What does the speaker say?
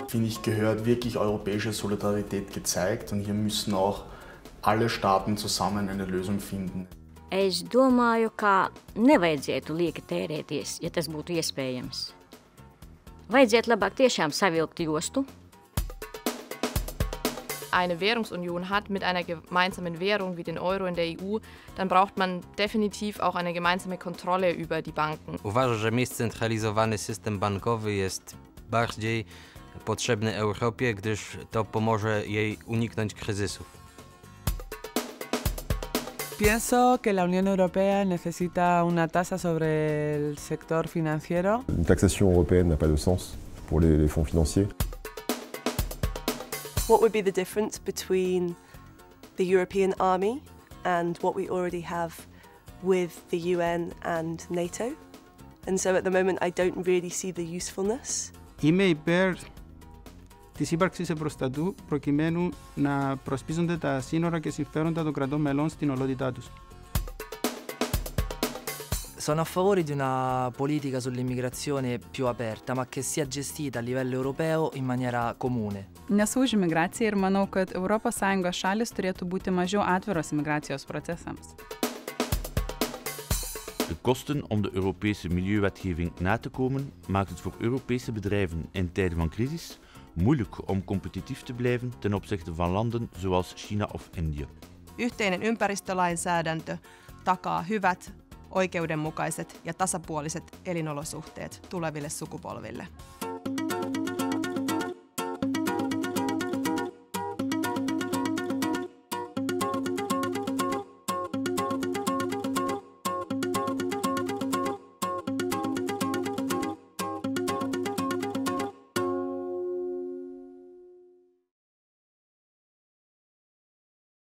Finde ich, gehört wirklich europäische Solidarität gezeigt und hier müssen auch alle Staaten zusammen eine Lösung finden. Es domāju, ka nevajadzētu lieki tērēties, ja tas būtu iespējams. Vajadzētu labāk tiešām savilkt jostu. Eine Währungsunion hat mit einer gemeinsamen Währung wie den Euro in der EU, dann braucht man definitiv auch eine gemeinsame Kontrolle über die Banken. Uważam, że scentralizowany system bankowy jest bardziej potrzebny Europie, gdyż to pomoże jej uniknąć kryzysów. Pienso que la Unión Europea necesita una tasa sobre el sector financiero. Une taxation européenne n'a pas de sens pour les fonds financiers. What would be the difference between the European army and what we already have with the UN and NATO? And so at the moment I don't really see the usefulness. Είμαι υπέρ της ύπαρξης Ευρωστατού προκειμένου να προσπίζονται τα σύνορα και συμφέροντα των κρατών μελών στην ολότητά τους. Sono a favore di una politica sull'immigrazione più aperta, ma che sia gestita a livello europeo in maniera comune. Nesu už imigraciją ir manau, kad ES šalis turėtų būti mažiau atviros imigracijos procesams. De kosten om de Europese milieuwetgeving na te komen maakt het voor Europese bedrijven in tijden van crisis moeilijk om competitief te blijven ten opzichte van landen zoals China of India. Yhteinen ympäristölainsäädäntö takaa hyvät, oikeudenmukaiset ja tasapuoliset elinolosuhteet tuleville sukupolville.